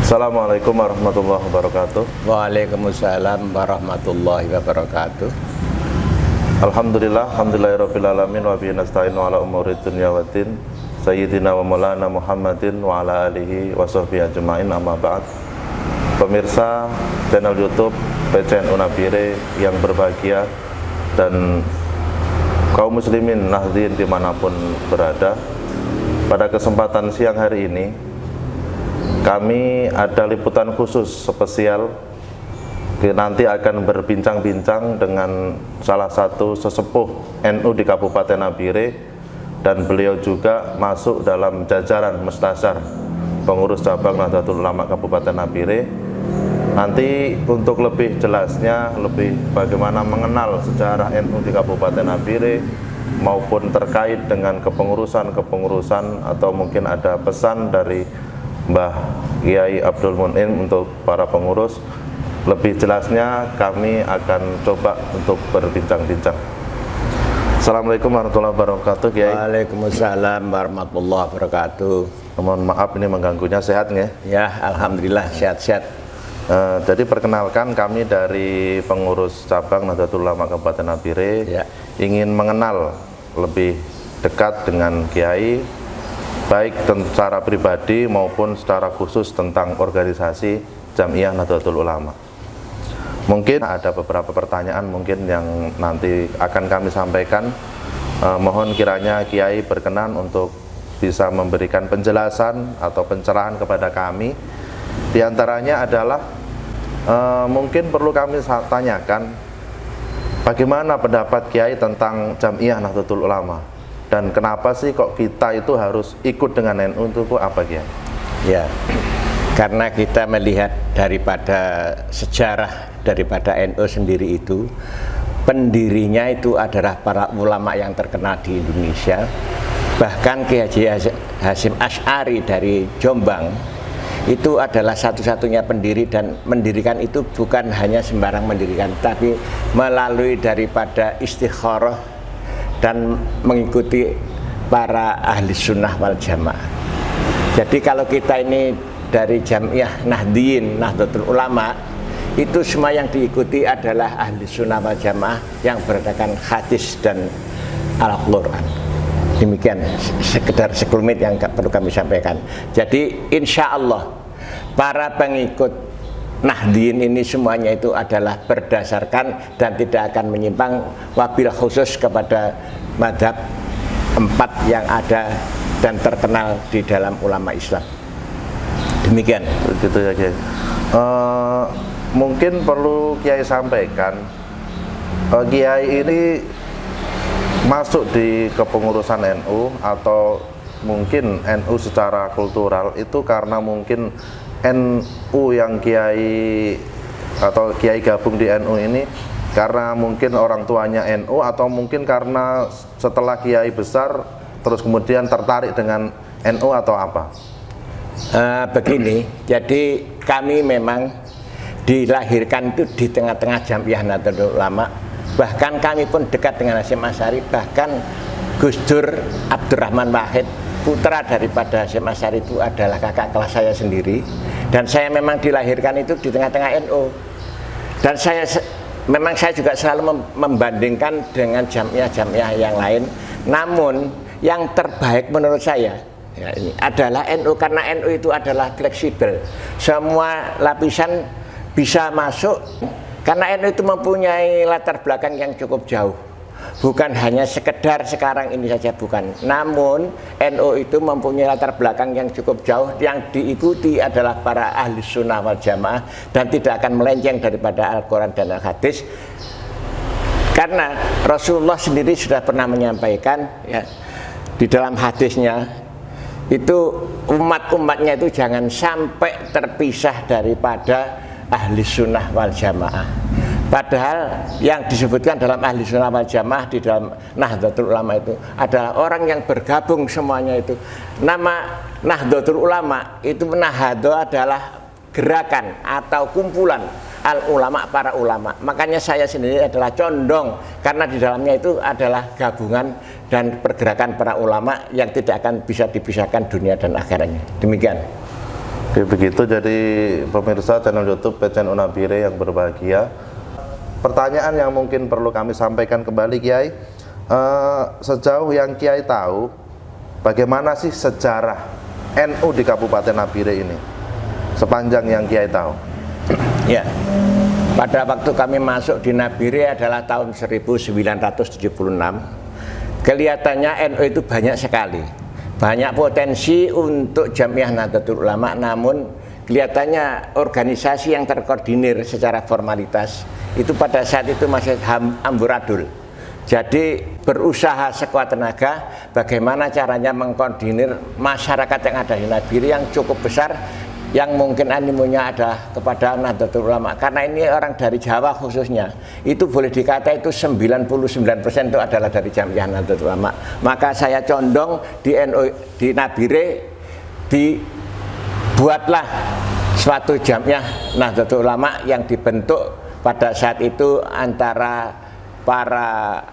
Assalamualaikum warahmatullahi wabarakatuh. Waalaikumsalam warahmatullahi wabarakatuh. Alhamdulillahirabbil alamin wa bihi nasta'inu ala umuri dunya waddin. Sayyidina wa maulana Muhammadin wa ala alihi wa sahbihi ajmain, amma ba'd. Pemirsa channel YouTube PCNU Nabire yang berbahagia dan kaum muslimin Nahdien dimanapun berada, pada kesempatan siang hari ini kami ada liputan khusus spesial. Nanti akan berbincang-bincang dengan salah satu sesepuh NU di Kabupaten Nabire, dan beliau juga masuk dalam jajaran Mustasyar pengurus cabang Nahdlatul Ulama Kabupaten Nabire. Nanti untuk lebih jelasnya, lebih bagaimana mengenal sejarah NU di Kabupaten Nabire maupun terkait dengan kepengurusan atau mungkin ada pesan dari Mbah Kiai Abdul Munim untuk para pengurus, lebih jelasnya kami akan coba untuk berbincang-bincang. Assalamualaikum warahmatullahi wabarakatuh, Kiai. Waalaikumsalam warahmatullahi wabarakatuh. Mohon maaf ini mengganggunya, sehat nggih? Ya, alhamdulillah sehat-sehat. Jadi perkenalkan, kami dari pengurus cabang Nahdlatul Ulama Kabupaten Nabire ingin mengenal lebih dekat dengan Kiai, baik secara pribadi maupun secara khusus tentang organisasi Jam'iyah Nahdlatul Ulama. Mungkin ada beberapa pertanyaan mungkin yang nanti akan kami sampaikan. Mohon kiranya Kiai berkenan untuk bisa memberikan penjelasan atau pencerahan kepada kami. Di antaranya adalah mungkin perlu kami tanyakan, bagaimana pendapat Kiai tentang Jam'iyah Nahdlatul Ulama? Dan kenapa sih kok kita itu harus ikut dengan NU, untuk apa, Kiai? Ya, karena kita melihat daripada sejarah daripada NU sendiri itu, pendirinya itu adalah para ulama yang terkenal di Indonesia. Bahkan Kiai Haji Hasyim Asy'ari dari Jombang itu adalah satu-satunya pendiri, dan mendirikan itu bukan hanya sembarang mendirikan, tapi melalui daripada istikharah dan mengikuti para ahli sunnah wal jamaah. Jadi kalau kita ini dari Jam'iyah Nahdlatul Ulama, itu semua yang diikuti adalah ahli sunnah wal jamaah yang berdasarkan hadis dan Al-Quran. Demikian sekedar sekelumit yang perlu kami sampaikan. Jadi insya Allah para pengikut Nahdien ini semuanya itu adalah berdasarkan dan tidak akan menyimpang, wabil khusus kepada madhab 4 yang ada dan terkenal di dalam ulama Islam. Demikian. Begitu ya, Kiai. Mungkin perlu Kiai sampaikan, Kiai ini masuk di kepengurusan NU atau mungkin NU secara kultural itu karena mungkin NU yang Kiai atau Kiai gabung di NU ini karena mungkin orang tuanya NU, atau mungkin karena setelah Kiai besar terus kemudian tertarik dengan NU, atau apa? Begini, jadi kami memang dilahirkan itu di tengah-tengah Jam'iyah Nahdlatul Ulama. Bahkan kami pun dekat dengan Hasyim Asy'ari. Bahkan Gus Dur Abdurrahman Wahid, putra daripada Hasyim Asy'ari, itu adalah kakak kelas saya sendiri. Dan saya memang dilahirkan itu di tengah-tengah NU. Dan saya juga selalu membandingkan dengan Jam'iyah yang lain. Namun yang terbaik menurut saya ini adalah NU, karena NU itu adalah fleksibel. Semua lapisan bisa masuk, karena NU itu mempunyai latar belakang yang cukup jauh. Bukan hanya sekedar sekarang ini saja, bukan. Namun NU itu mempunyai latar belakang yang cukup jauh, yang diikuti adalah para ahli sunnah wal jamaah, dan tidak akan melenceng daripada Al-Quran dan Al-Hadis. Karena Rasulullah sendiri sudah pernah menyampaikan ya, di dalam hadisnya itu umat-umatnya itu jangan sampai terpisah daripada ahli sunnah wal jamaah. Padahal yang disebutkan dalam ahli sunnah wal jamaah di dalam Nahdlatul Ulama itu adalah orang yang bergabung semuanya itu. Nama Nahdlatul Ulama itu, nahdo adalah gerakan atau kumpulan al-ulama, para ulama. Makanya saya sendiri adalah condong, karena di dalamnya itu adalah gabungan dan pergerakan para ulama yang tidak akan bisa dipisahkan dunia dan akhiratnya. Demikian. Oke, begitu jadi pemirsa channel YouTube PCNU Nabire yang berbahagia. Pertanyaan yang mungkin perlu kami sampaikan kembali, Kiai, sejauh yang Kiai tahu, bagaimana sih sejarah NU di Kabupaten Nabire ini? Sepanjang yang Kiai tahu. Ya, pada waktu kami masuk di Nabire adalah tahun 1976. Kelihatannya NU itu banyak sekali, banyak potensi untuk Jamiah Nahdlatul Ulama, namun kelihatannya organisasi yang terkoordinir secara formalitas itu pada saat itu masih amburadul. Jadi berusaha sekuat tenaga bagaimana caranya mengkoordinir masyarakat yang ada di Nabire yang cukup besar, yang mungkin animonya ada kepada Nahdlatul Ulama, karena ini orang dari Jawa khususnya, itu boleh dikata itu 99% itu adalah dari Jamiah Nahdlatul Ulama. Maka saya condong di NU di Nabire dibuatlah suatu Jamiah Nahdlatul Ulama yang dibentuk pada saat itu antara para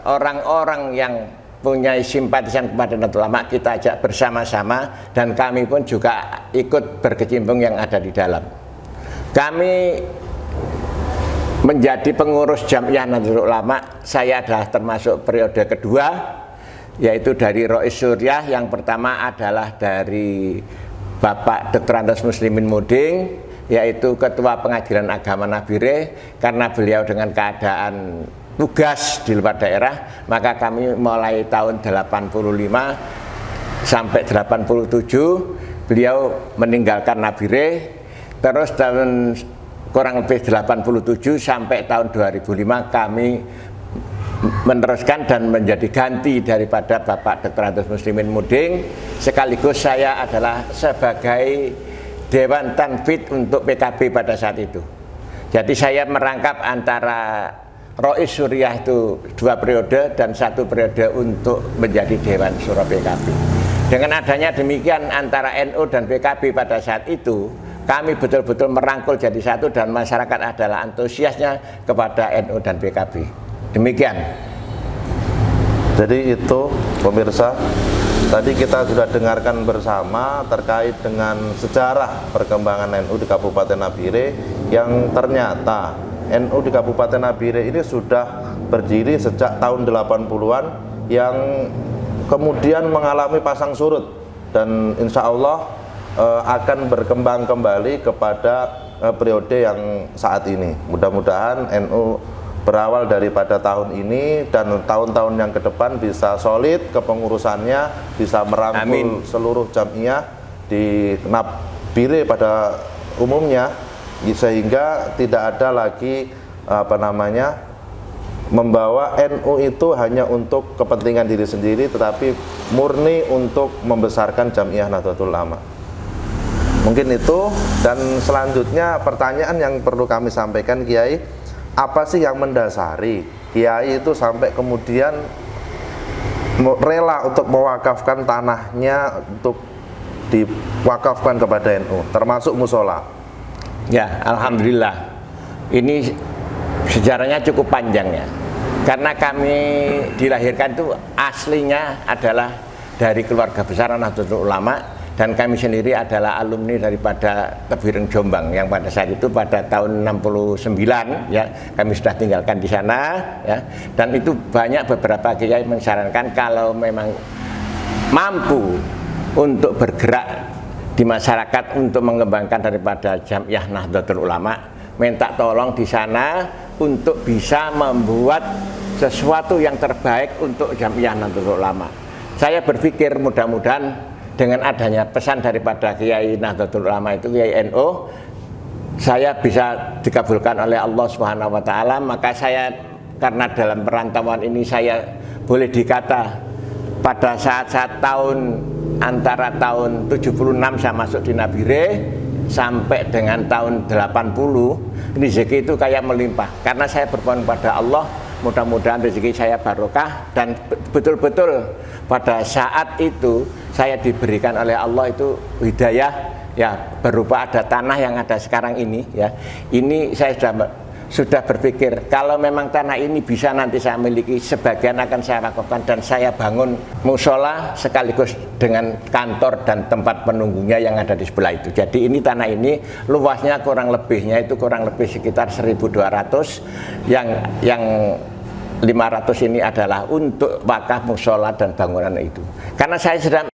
orang-orang yang punya simpatisan kepada Nahdlatul Ulama, kita ajak bersama-sama, dan kami pun juga ikut berkecimpung yang ada di dalam. Kami menjadi pengurus Jamiah Nahdlatul Ulama, saya adalah termasuk periode kedua, yaitu dari Rois Suryah. Yang pertama adalah dari Bapak Dr. Andos Muslimin Muding, yaitu Ketua Pengadilan Agama Nabire, karena beliau dengan keadaan tugas di luar daerah, maka kami mulai tahun 85 sampai 87 beliau meninggalkan Nabire. Terus tahun kurang lebih 87 sampai tahun 2005 kami meneruskan dan menjadi ganti daripada Bapak Dr. Andos Muslimin Muding, sekaligus saya adalah sebagai Dewan Tanfid untuk PKB pada saat itu. Jadi saya merangkap antara Rois Suryah itu 2 periode dan 1 periode untuk menjadi Dewan Syuro PKB. Dengan adanya demikian antara NU dan PKB pada saat itu, kami betul-betul merangkul jadi satu dan masyarakat adalah antusiasnya kepada NU dan PKB. Demikian. Jadi itu pemirsa, tadi kita sudah dengarkan bersama terkait dengan sejarah perkembangan NU di Kabupaten Nabire, yang ternyata NU di Kabupaten Nabire ini sudah berdiri sejak tahun 80-an, yang kemudian mengalami pasang surut dan insya Allah akan berkembang kembali kepada periode yang saat ini. Mudah-mudahan NU berawal daripada tahun ini dan tahun-tahun yang ke depan bisa solid kepengurusannya, bisa merangkul seluruh jamiah di Nabire pada umumnya, sehingga tidak ada lagi membawa NU itu hanya untuk kepentingan diri sendiri, tetapi murni untuk membesarkan Jamiah Nahdlatul Ulama. Mungkin itu. Dan selanjutnya pertanyaan yang perlu kami sampaikan, Kiai, apa sih yang mendasari Kiai itu sampai kemudian rela untuk mewakafkan tanahnya untuk diwakafkan kepada NU, termasuk musola? Ya, alhamdulillah. Ini sejarahnya cukup panjang ya. Karena kami dilahirkan itu aslinya adalah dari keluarga besar Nahdlatul Ulama, dan kami sendiri adalah alumni daripada Tebuireng Jombang yang pada saat itu pada tahun 69 ya, kami sudah tinggalkan di sana ya. Dan itu banyak beberapa kiai menyarankan kalau memang mampu untuk bergerak di masyarakat untuk mengembangkan daripada Jamiah Nahdlatul Ulama, minta tolong di sana untuk bisa membuat sesuatu yang terbaik untuk Jamiah Nahdlatul Ulama. Saya berpikir mudah-mudahan dengan adanya pesan daripada Kiai Nahdlatul Ulama itu, Kiai NU, saya bisa dikabulkan oleh Allah Subhanahu wa taala. Maka saya, karena dalam perantauan ini saya boleh dikata pada saat-saat antara tahun 76 saya masuk di Nabire sampai dengan tahun 80, rezeki itu kayak melimpah. Karena saya bermohon pada Allah, mudah-mudahan rezeki saya barokah, dan betul-betul pada saat itu saya diberikan oleh Allah itu hidayah ya, berupa ada tanah yang ada sekarang ini ya. Ini saya sudah sudah berpikir kalau memang tanah ini bisa nanti saya miliki, sebagian akan saya wakafkan dan saya bangun musola sekaligus dengan kantor dan tempat penunggunya yang ada di sebelah itu. Jadi ini tanah ini luasnya kurang lebih sekitar 1.200, yang 500 ini adalah untuk wakaf musola dan bangunan itu. Karena saya sedang